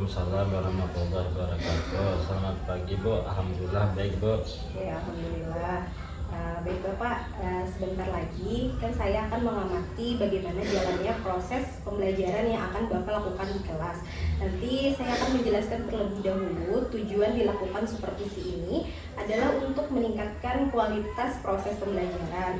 Waalaikumsalam warahmatullahi wabarakatuh. Selamat pagi Bu. Alhamdulillah baik Bu. Oke, alhamdulillah. Baik Bapak, sebentar lagi kan saya akan mengamati bagaimana jalannya proses pembelajaran yang akan Bapak lakukan di kelas. Nanti saya akan menjelaskan terlebih dahulu tujuan dilakukan supervisi ini adalah untuk meningkatkan kualitas proses pembelajaran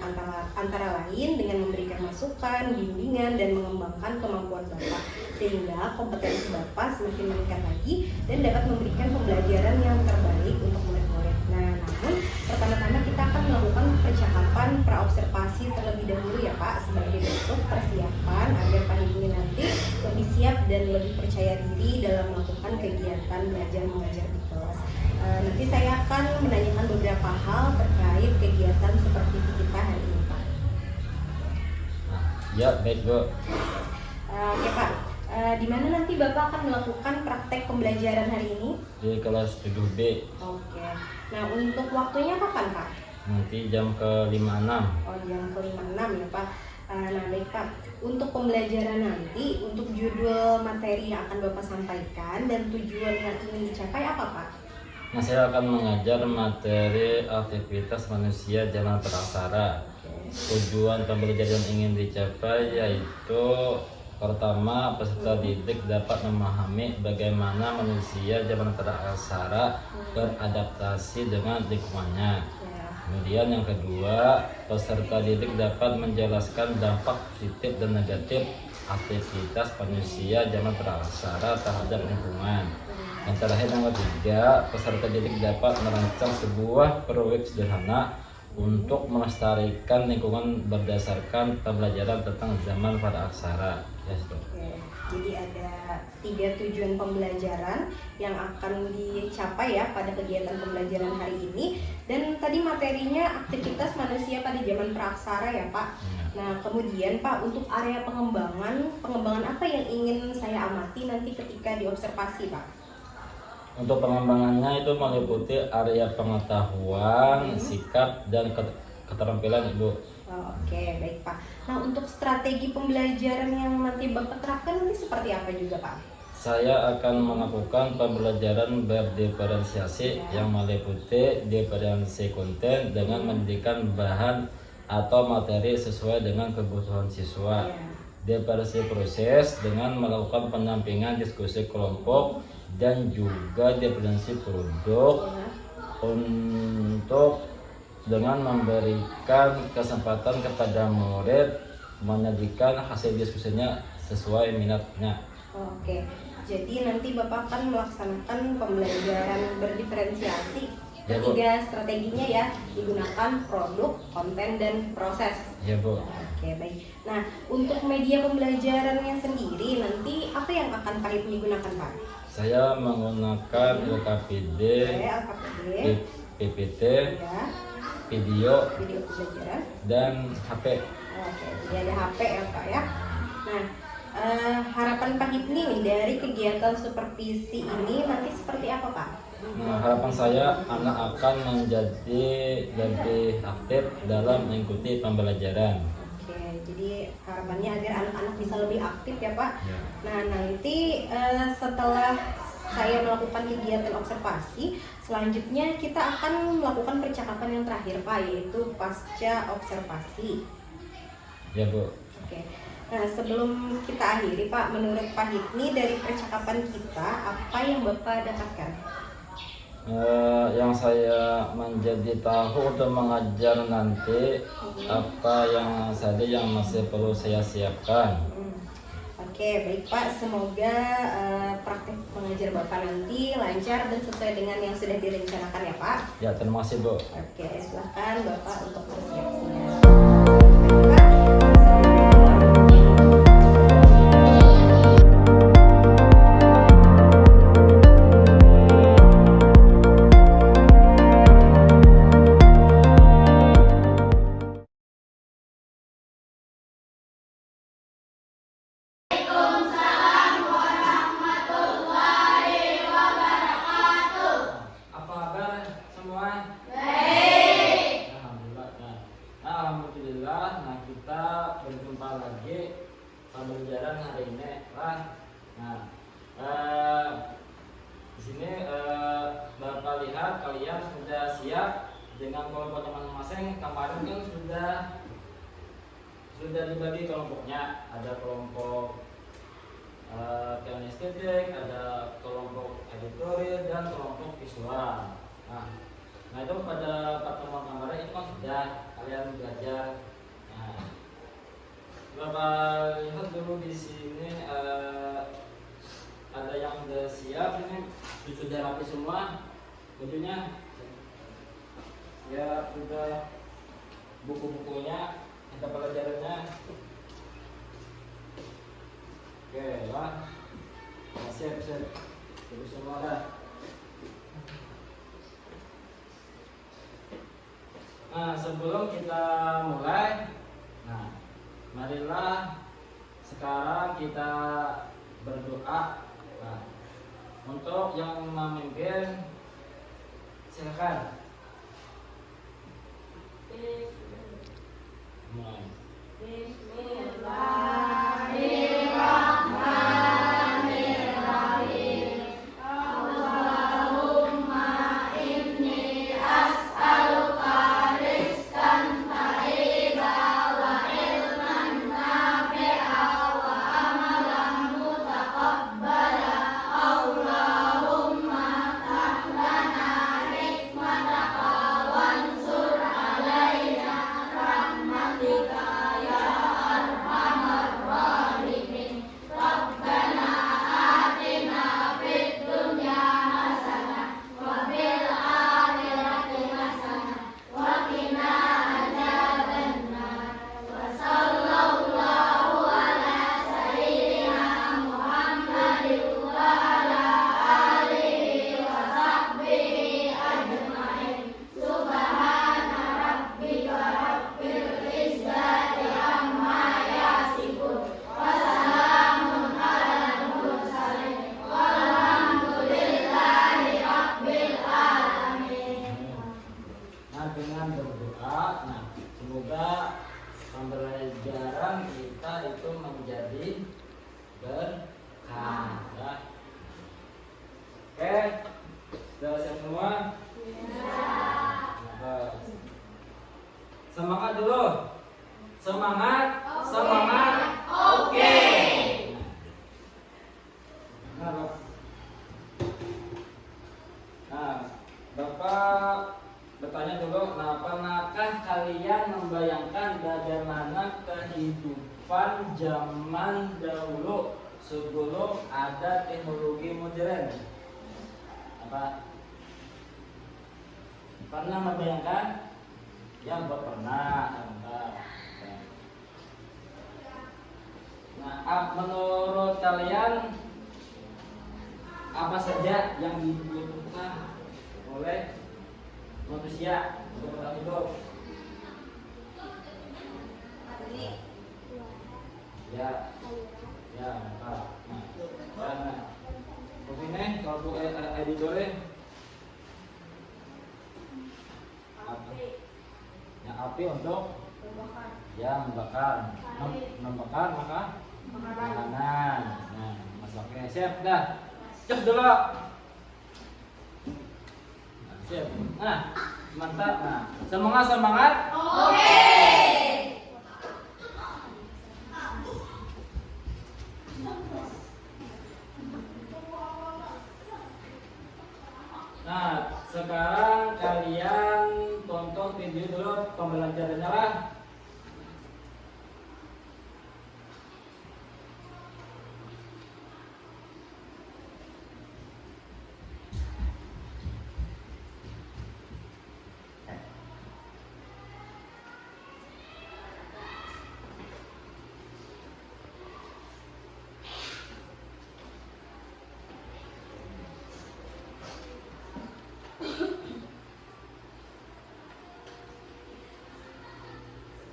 antara lain dengan memberikan masukan, bimbingan, dan mengembangkan kemampuan Bapak sehingga kompetensi Bapak semakin meningkat lagi dan dapat memberikan pembelajaran yang terbaik untuk murid-murid. Nah, namun pertama-tama kita akan melakukan percakapan praobservasi terlebih dahulu ya Pak, sebagai bentuk persiapan agar Pak Hipni nanti lebih siap dan lebih percaya diri dalam melakukan kegiatan belajar mengajar di kelas. Nanti saya akan menanyakan beberapa hal terkait kegiatan supervisi kita hari ini Pak. Ya baik Bu. Oke Pak, di mana nanti Bapak akan melakukan praktek pembelajaran hari ini? Di kelas 7B. Oke. Nah, untuk waktunya kapan Pak? Nanti jam ke-56. Oh, jam ke-56 ya Pak. Nah baik Pak, untuk pembelajaran nanti, untuk judul materi yang akan Bapak sampaikan dan tujuan yang ingin dicapai apa Pak? Nah, saya akan mengajar materi aktivitas manusia zaman praksara. Tujuan pembelajaran yang ingin dicapai yaitu pertama, peserta didik dapat memahami bagaimana manusia zaman praksara beradaptasi dengan lingkungannya. Kemudian yang kedua, peserta didik dapat menjelaskan dampak positif dan negatif aktivitas manusia zaman praksara terhadap lingkungan. Yang terakhir yang ketiga, peserta didik dapat merancang sebuah proyek sederhana untuk melestarikan lingkungan berdasarkan pembelajaran tentang zaman praksara. Yes, Oke, jadi ada 3 tujuan pembelajaran yang akan dicapai ya pada kegiatan pembelajaran hari ini. Dan tadi materinya aktivitas manusia pada zaman praksara ya Pak. Nah kemudian Pak, untuk area pengembangan apa yang ingin saya amati nanti ketika diobservasi Pak? Untuk pengembangannya itu meliputi area pengetahuan, sikap, dan keterampilan Ibu. Oke, baik Pak. Nah, untuk strategi pembelajaran yang nanti Bapak terapkan nanti seperti apa juga Pak? Saya akan melakukan pembelajaran berdiferensiasi yang meliputi diferensi konten dengan menjadikan bahan atau materi sesuai dengan kebutuhan siswa. Diferensi proses dengan melakukan pendampingan diskusi kelompok dan juga diferensi produk untuk dengan memberikan kesempatan kepada murid menyajikan hasil diskusinya sesuai minatnya. Oke, jadi nanti Bapak akan melaksanakan pembelajaran berdiferensiasi. Ketiga strateginya ya, digunakan produk, konten, dan proses. Ya Bu. Oke, baik. Nah, untuk media pembelajarannya sendiri nanti apa yang akan Pak Hipni gunakan Pak? Saya menggunakan LKPD, PPT, video pembelajaran, dan HP. Oke, jadi ada HP ya Pak ya. Nah, harapan Pak Hipni nih dari kegiatan supervisi ini nanti seperti apa Pak? Nah, harapan saya anak akan menjadi lebih aktif dalam mengikuti pembelajaran. Oke, jadi harapannya agar anak-anak bisa lebih aktif ya Pak. Ya. Nah, nanti setelah saya melakukan kegiatan observasi, selanjutnya kita akan melakukan percakapan yang terakhir Pak, yaitu pasca observasi. Ya Bu. Oke. Nah, sebelum kita akhiri Pak, menurut Pak Hipni dari percakapan kita apa yang Bapak dapatkan? Yang saya menjadi tahu untuk mengajar nanti apa yang saja yang masih perlu saya siapkan. Oke, baik Pak, semoga praktek mengajar Bapak nanti lancar dan sesuai dengan yang sudah direncanakan ya Pak. Ya, terima kasih Bu. Oke, silakan Bapak untuk bersiap-siap. Alhamdulillah, nah kita berjumpa lagi pembelajaran hari ini lah. Nah, sini Bapak lihat kalian sudah siap dengan kelompoknya masing-masing. Kemarin kan sudah dibagi kelompoknya. Ada kelompok estetik, ada kelompok editorial dan kelompok visual. Nah itu pada pertemuan kemarin itu kan sudah kalian belajar. Nah, Bapak lihat dulu di sini ada yang sudah siap, ini sudah rapi semua bajunya. Ya sudah buku-bukunya, ada pelajarannya. Oke lah, siap terus semua dah. Nah sebelum kita mulai, nah marilah sekarang kita berdoa. Nah, untuk yang memimpin silakan. Mulai. Dengan berdoa, nah semoga pembelajaran kita itu menjadi berkah. Ya. Oke, sudah siap semua? Nah, semangat dulu, semangat, semangat. Oke. Nah, Bapak bertanya dulu, pernahkah kalian membayangkan bagaimana kehidupan zaman dahulu sebelum ada teknologi modern? Apa? Pernah membayangkan? Yang pernah. Nah, menurut kalian apa saja yang dibutuhkan oleh manusia untuk tetap hidup? Ya, Pak. Nah, begini kalau bu editornya api untuk membakar maka makanan. Nah, masaknya siap dah. Cek dulu. Siap. Nah, mantap. Nah, semangat. Oke. Nah, sekarang kalian tonton video dulu pembelajarannya lah.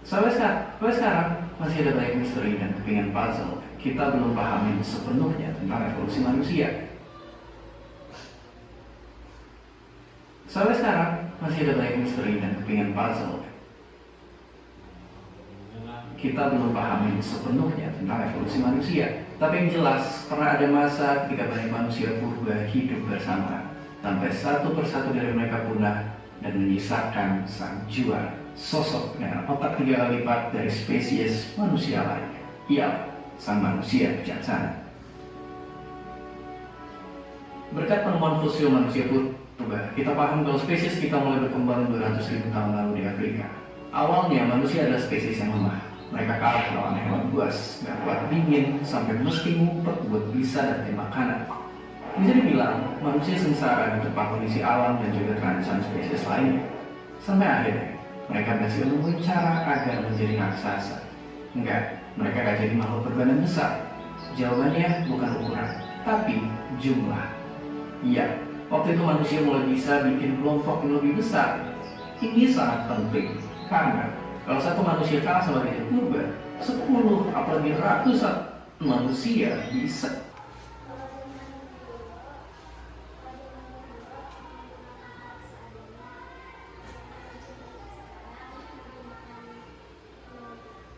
Sampai sekarang masih ada banyak misteri dan kepingan puzzle kita belum pahami sepenuhnya tentang evolusi manusia. Sampai sekarang masih ada banyak misteri dan kepingan puzzle. kita belum pahami sepenuhnya tentang evolusi manusia. Tapi yang jelas, pernah ada masa ketika banyak manusia purba hidup bersama, sampai satu persatu dari mereka punah dan menyisakan sang juara, sosok dengan otak 3 kali lipat dari spesies manusia lain. Ia sang manusia bijaksana. Berkat penemuan fosil manusia purba, kita paham kalau spesies kita mulai berkembang 200.000 tahun lalu di Afrika. Awalnya manusia adalah spesies yang lemah. Mereka kalah lawan hewan buas, gak kuat dingin, sampai mesti ngumpet buat bisa dapetin makanan. Bisa dibilang, manusia sengsara di depan kondisi alam dan juga terancam spesies lainnya. Sampai akhirnya, mereka berhasil menemukan cara agar menjadi raksasa. Enggak, mereka gak jadi makhluk berbadan besar. Jawabannya bukan ukuran, tapi jumlah. Iya, waktu itu manusia mulai bisa bikin kelompok yang lebih besar. Ini sangat penting, karena kalau satu manusia kalah sama manusia purba, 10 apalagi ratusan manusia bisa.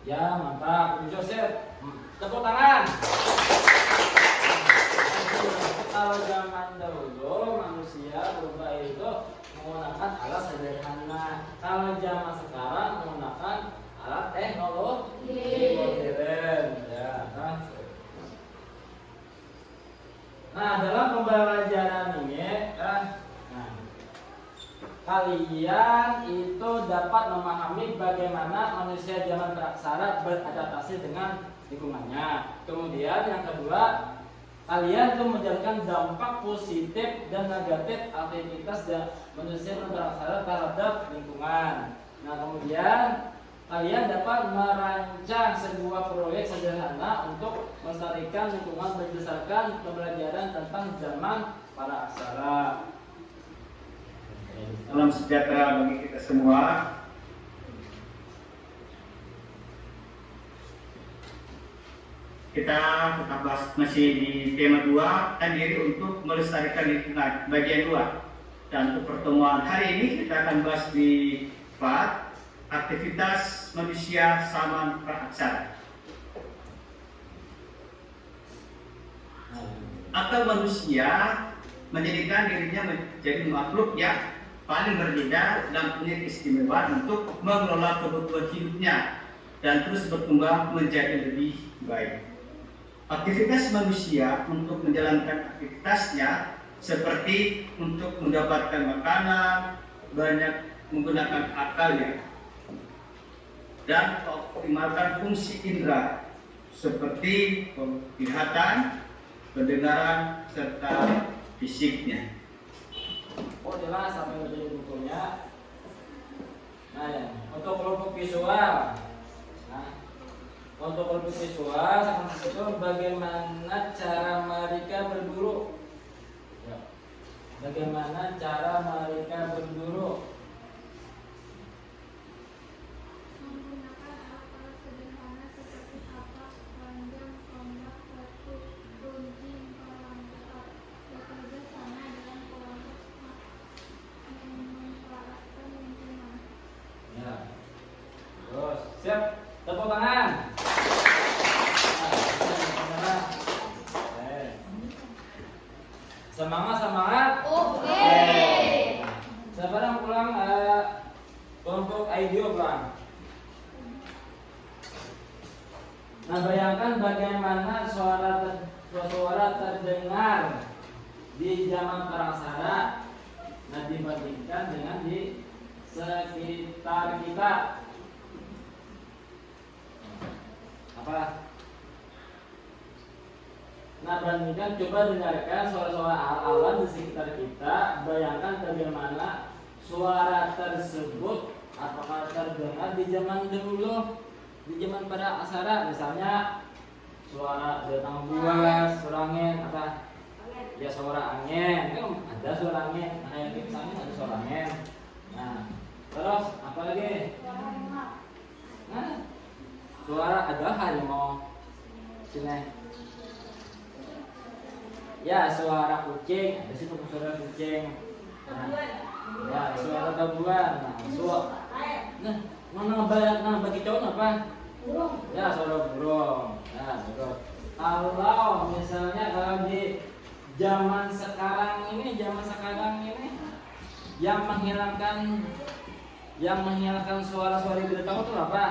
Ya, mantap. Joseph, tepuk tangan. Kalau zaman dahulu manusia purba itu menggunakan alat sederhana. Kalau zaman sekarang menggunakan alat teknologi modern. Ya, kan? Nah, dalam pembelajaran ini, kalian itu dapat memahami bagaimana manusia zaman praksara beradaptasi dengan lingkungannya. Kemudian yang kedua, kalian tuh menjalankan dampak positif dan negatif aktivitas manusia praksara terhadap lingkungan. Nah, kemudian kalian dapat merancang sebuah proyek sederhana untuk melestarikan lingkungan berdasarkan pembelajaran tentang zaman para aksara. Salam sejahtera bagi kita semua. Kita tetap bahas masih di tema 2, dan diri untuk melestarikan lingkungan bagian 2. Dan untuk pertemuan hari ini kita akan bahas di 4, aktivitas manusia zaman praaksara. Akal manusia menjadikan dirinya menjadi makhluk yang paling berbeda dan punya keistimewaan untuk mengelola kebutuhan hidupnya dan terus berkembang menjadi lebih baik. Aktivitas manusia untuk menjalankan aktivitasnya seperti untuk mendapatkan makanan, banyak menggunakan akalnya dan mengoptimalkan fungsi indera seperti penglihatan, pendengaran, serta fisiknya. Oh, jelas sampai menjadi bukunya. Nah, ya, untuk kelompok visual. Nah, untuk kelompok visual sama itu bagaimana cara mereka berburu. Ya. Bagaimana cara mereka berburu? Menggunakan alat sederhana seperti kapak, panjang, tombak, batu, gunting, kolam besar. Bekerja sama dengan kelompok memanfaatkan lingkungan. Ya. Terus, siap. Tepuk tangan. Semangat, semangat. Oke. Siapa yang pulang kelompok IDEO pulang. Nah, bayangkan bagaimana suara terdengar di zaman praksara, nah dibandingkan dengan di sekitar kita. Apa? Nah, bandingkan, coba dengarkan suara-suara alam di sekitar kita. Bayangkan bagaimana suara tersebut apakah terdengar di zaman dahulu, di zaman pada aksara. Misalnya suara datang buas, suara angin, apa? Ya, suara angin. Ada suara angin. Nah, yang misalnya ada suara angin. Nah, terus apa lagi? Nah, suara ada harimau. Sini. Ya, suara kucing. Ada situ suara kucing. Nah, ya, suara tabuan. Nah, mana bagi cowok apa? Ya, suara burung. Nah, burung. Kalau misalnya kalau di zaman sekarang ini yang menghilangkan suara-suara yang tidak tahu itu apa?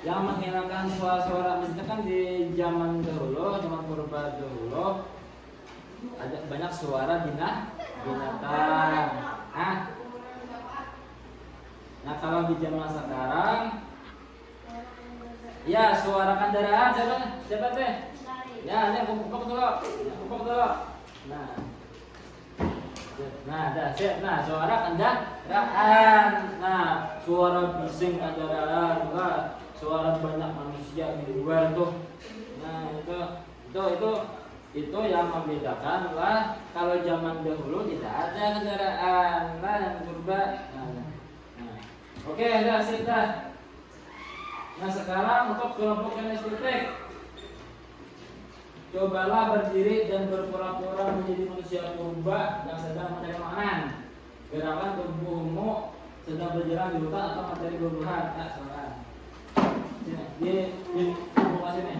Yang menghilangkan suara-suara, misalnya kan di zaman dahulu, zaman purba dahulu ada banyak suara binatang. Nah kalau di zaman sekarang, ya suara kendaraan siapa teh? Ya ini pupuk dulu. Nah, siap. Nah, suara kendaraan. Nah, suara bising kendaraan, suara banyak manusia di luar tuh. Nah, itu yang membedakan lah. Kalau zaman dahulu tidak ada kendaraan, lah yang purba. Oke, udah sip dah. Nah, sekarang untuk kelompok kinestetik. Cobalah berdiri dan berpura-pura menjadi manusia purba yang sedang mencari makanan. Gerakan tubuhmu sedang berjalan di hutan atau mencari buah-buahan. Nah, silakan. Sini, di buka sini.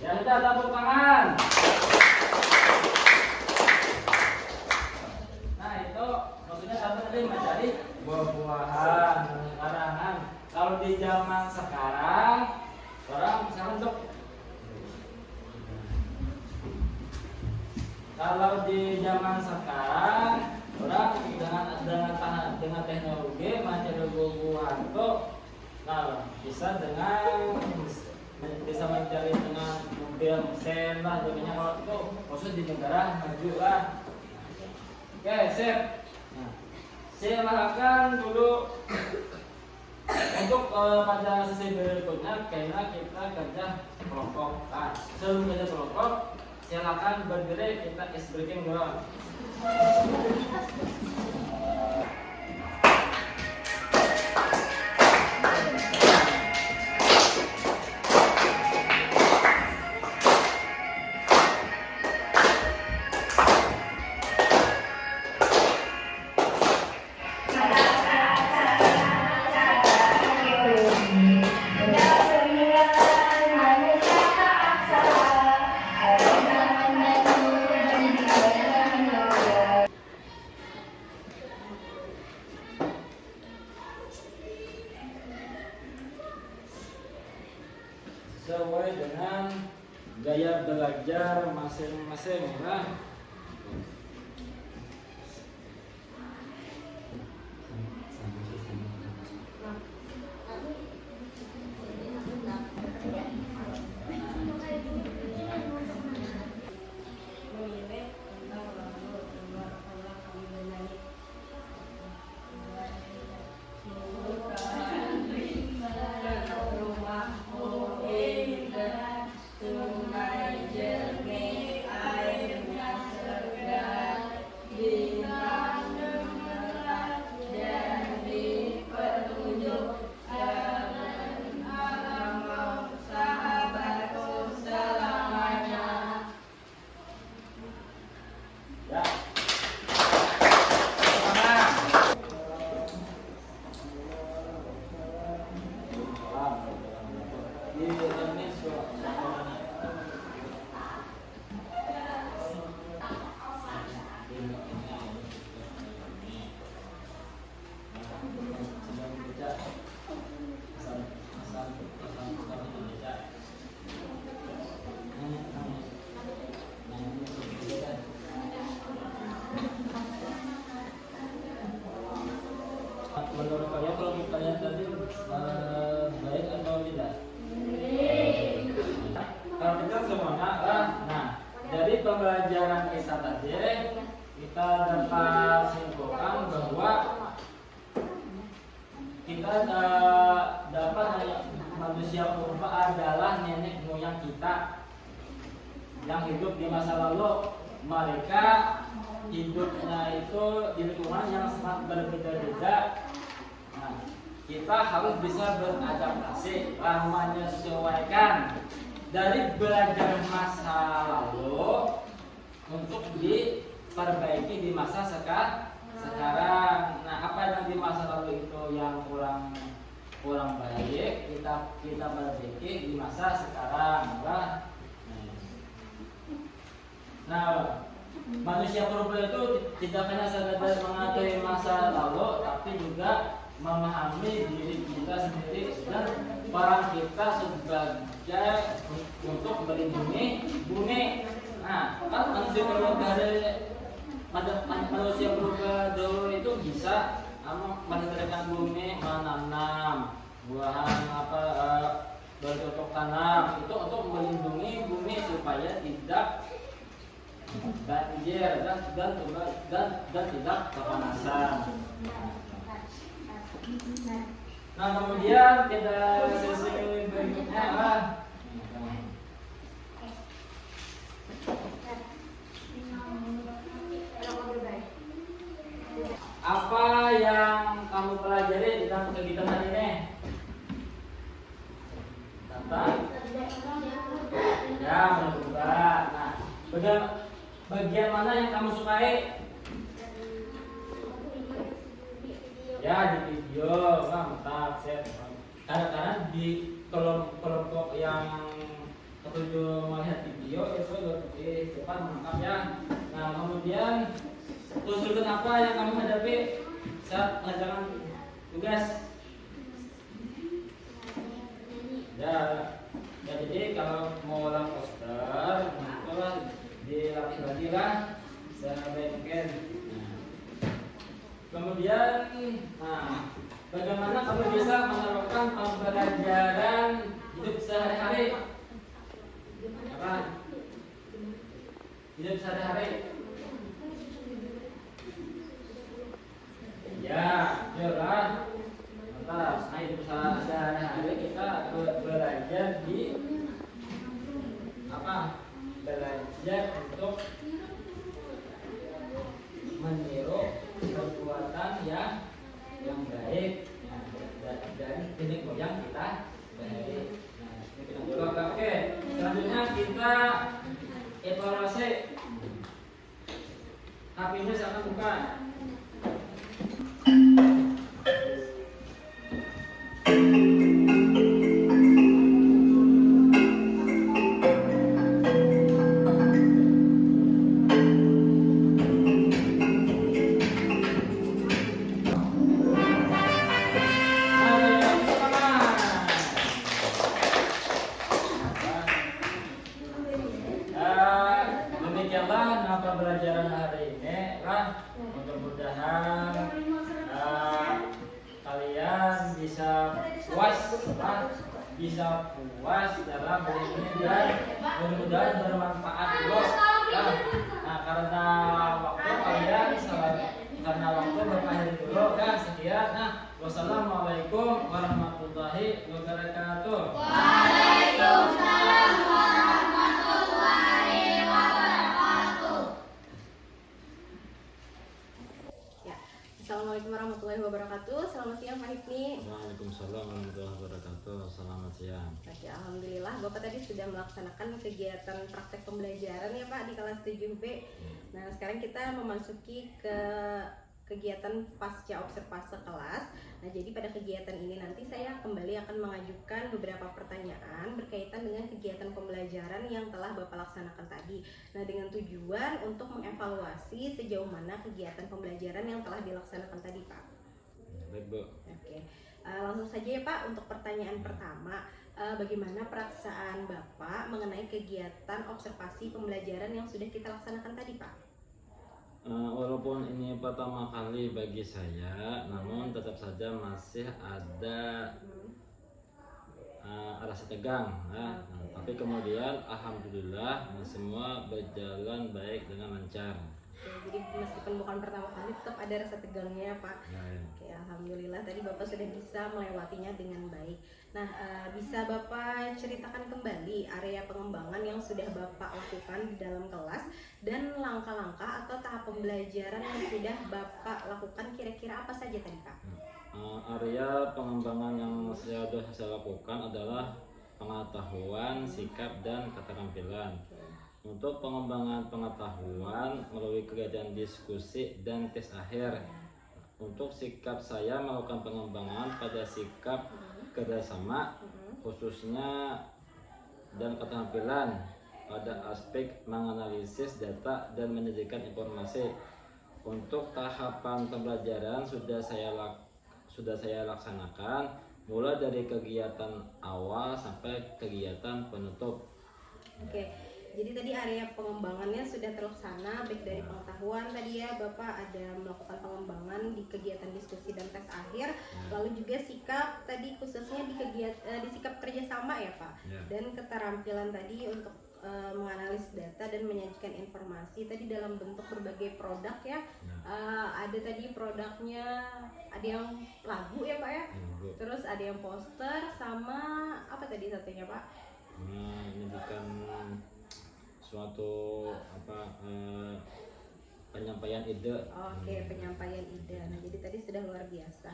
Ya sudah, tepuk tangan. Nah itu maksudnya tadi mencari buah-buahan, karangan. Kalau di zaman sekarang orang misalkan untuk kalau di zaman sekarang orang dengan teknologi mencari buah-buahan itu, nah bisa mencari dengan mobil mesin lah jadinya. Kalau itu khusus di negara maju lah. Oke, sip. Nah, silakan dulu untuk pada sesi berikutnya kayaknya kita kerja kelompok. Nah, sebelum kerja kelompok silakan berdiri, kita ice breaking dulu. Sesuai dengan gaya belajar masing-masing lah. Menurut kalian kelompok kalian tadi baik atau pembelajaran kita tadi, kita dapat simpulkan bahwa kita dapat manusia purba adalah nenek moyang kita yang hidup di masa lalu. Mereka hidupnya itu di lingkungan yang sangat berbeda-beda. Nah, kita harus bisa beradaptasi, menyesuaikan dari belajar masa lalu untuk diperbaiki di masa sekarang. Nah, apa yang di masa lalu itu yang kurang baik, kita perbaiki di masa sekarang. Nah, manusia purba itu tidak hanya sekedar mengetahui masa lalu, tapi juga memahami diri kita sendiri dan peran kita sebagai untuk melindungi bumi. Nah, kan manusia purba dulu itu bisa melestarikan bumi, menanam buahan bercocok tanam itu untuk melindungi bumi supaya tidak banjir dan tidak kepanasan. Nah, kemudian kita sesi berikutnya apa yang kamu pelajari dalam kegiatan hari ini? Tentang ya berubah. Nah, bagian mana yang kamu sukai? Ya, di video. Mantap, set. Karena di kelompok yang ketujuh melihat video itu lebih cepat menangkap ya. Nah, kemudian kesulitan apa yang kamu hadapi saat mengerjakan tugas? Ya, jadi kalau mau olah poster, maka dilatih lagi lah secara baik-baik. Kemudian, bagaimana kamu bisa menerapkan pembelajaran hidup sehari-hari? Apa? Hidup sehari-hari? Ya, jelas. Mantap. Nah, hidup sehari-hari kita belajar di apa? Belajar untuk meniru perbuatan yang baik dari nenek moyang kita baik. Oke, selanjutnya kita evaluasi. HP-nya silakan buka. Demikianlah pembelajaran hari ini lah. Mudah-mudahan kalian bisa puas dalam belajar ini dan mudah-mudahan bermanfaat juga. Nah, karena waktu berakhir dulu kan sekian. Nah, wassalamualaikum warahmatullahi wabarakatuh. Waalaikumsalam. Assalamualaikum warahmatullahi wabarakatuh. Selamat siang Pak Hipni. Waalaikumsalam warahmatullahi wabarakatuh. Selamat siang. Oke, alhamdulillah Bapak tadi sudah melaksanakan kegiatan praktek pembelajaran ya Pak di kelas 7B. Nah, sekarang kita memasuki ke kegiatan pasca observase kelas. Nah, jadi pada kegiatan ini nanti saya kembali akan mengajukan beberapa pertanyaan berkaitan dengan kegiatan pembelajaran yang telah Bapak laksanakan tadi. Nah, dengan tujuan untuk mengevaluasi sejauh mana kegiatan pembelajaran yang telah dilaksanakan tadi, Pak. Baik, Bu. Oke, langsung saja ya Pak untuk pertanyaan pertama. Bagaimana perasaan Bapak mengenai kegiatan observasi pembelajaran yang sudah kita laksanakan tadi, Pak? Walaupun ini pertama kali bagi saya, namun tetap saja masih ada rasa tegang. Nah, Tapi kemudian alhamdulillah semua berjalan baik dengan lancar. Oke, jadi meskipun bukan pertama kali tetap ada rasa tegangnya Pak. Ya. Oke, alhamdulillah tadi Bapak sudah bisa melewatinya dengan baik. Nah, bisa Bapak ceritakan kembali area pengembangan yang sudah Bapak lakukan di dalam kelas dan langkah-langkah atau tahap pembelajaran yang sudah Bapak lakukan kira-kira apa saja tadi Pak? Area pengembangan yang sudah saya lakukan adalah pengetahuan, sikap, dan keterampilan. Untuk pengembangan pengetahuan melalui kegiatan diskusi dan tes akhir. Untuk sikap saya melakukan pengembangan pada sikap kerjasama khususnya dan keterampilan pada aspek menganalisis data dan menyajikan informasi. Untuk tahapan pembelajaran sudah saya laksanakan mulai dari kegiatan awal sampai kegiatan penutup. Oke, jadi tadi area pengembangannya sudah terlaksana baik dari pengetahuan tadi ya Bapak ada melakukan pengembangan di kegiatan diskusi dan tes akhir, lalu juga sikap tadi khususnya di sikap kerjasama ya Pak, dan keterampilan tadi untuk menganalisis data dan menyajikan informasi tadi dalam bentuk berbagai produk ya. Ada tadi produknya, ada yang lagu ya Pak ya, terus ada yang poster sama apa tadi satunya Pak? Ini bukan suatu penyampaian ide. Oke, penyampaian ide. Nah, jadi tadi sudah luar biasa.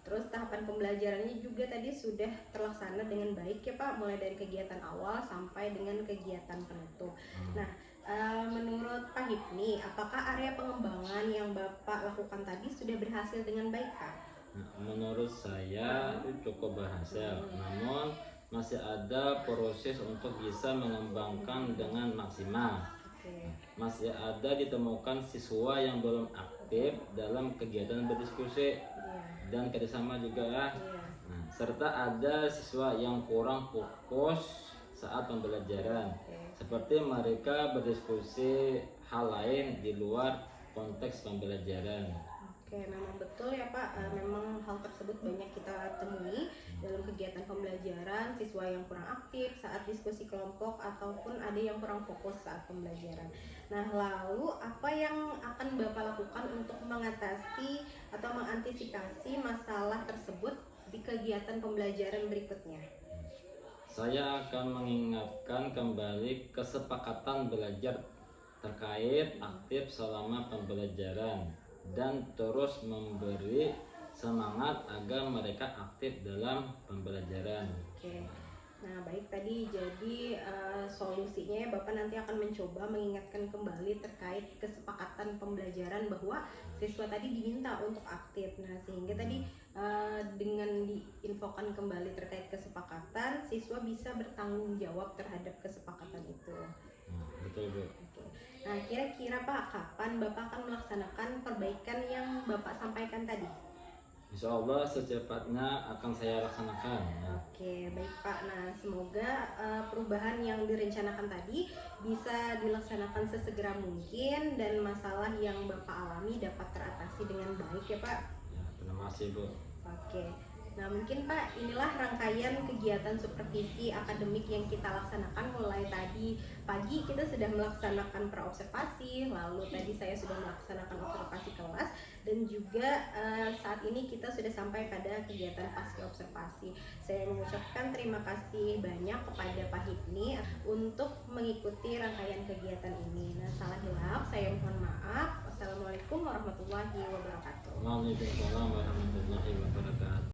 Terus tahapan pembelajarannya juga tadi sudah terlaksana dengan baik ya Pak, mulai dari kegiatan awal sampai dengan kegiatan penutup. Nah, menurut Pak Hipni, apakah area pengembangan yang Bapak lakukan tadi sudah berhasil dengan baik Pak? Menurut saya itu cukup berhasil, namun masih ada proses untuk bisa mengembangkan dengan maksimal. Masih ada ditemukan siswa yang belum aktif dalam kegiatan berdiskusi dan kerjasama juga. Nah, serta ada siswa yang kurang fokus saat pembelajaran, seperti mereka berdiskusi hal lain di luar konteks pembelajaran. Oke, memang betul ya Pak, memang hal tersebut banyak kita temui dalam kegiatan pembelajaran, siswa yang kurang aktif saat diskusi kelompok ataupun ada yang kurang fokus saat pembelajaran. Nah, lalu apa yang akan Bapak lakukan untuk mengatasi atau mengantisipasi masalah tersebut di kegiatan pembelajaran berikutnya? Saya akan mengingatkan kembali kesepakatan belajar terkait aktif selama pembelajaran dan terus memberi semangat agar mereka aktif dalam pembelajaran. Oke. Nah, baik tadi jadi solusinya ya Bapak nanti akan mencoba mengingatkan kembali terkait kesepakatan pembelajaran bahwa siswa tadi diminta untuk aktif. Nah, sehingga tadi dengan diinfokan kembali terkait kesepakatan, siswa bisa bertanggung jawab terhadap kesepakatan itu. Betul Bu. Oke. Nah, kira-kira Pak, kapan Bapak akan melaksanakan perbaikan yang Bapak sampaikan tadi? Insya Allah secepatnya akan saya laksanakan. Oke, baik Pak. Nah, semoga perubahan yang direncanakan tadi bisa dilaksanakan sesegera mungkin dan masalah yang Bapak alami dapat teratasi dengan baik ya Pak. Ya, terima kasih Bu. Oke. Nah, mungkin Pak, inilah rangkaian kegiatan supervisi akademik yang kita laksanakan mulai tadi pagi kita sudah melaksanakan praobservasi, lalu tadi saya sudah melaksanakan observasi kelas dan juga saat ini kita sudah sampai pada kegiatan pasca observasi. Saya mengucapkan terima kasih banyak kepada Pak Hipni untuk mengikuti rangkaian kegiatan ini. Nah, salah hilaf saya mohon maaf. Wassalamualaikum warahmatullahi wabarakatuh. Waalaikumsalam warahmatullahi wabarakatuh.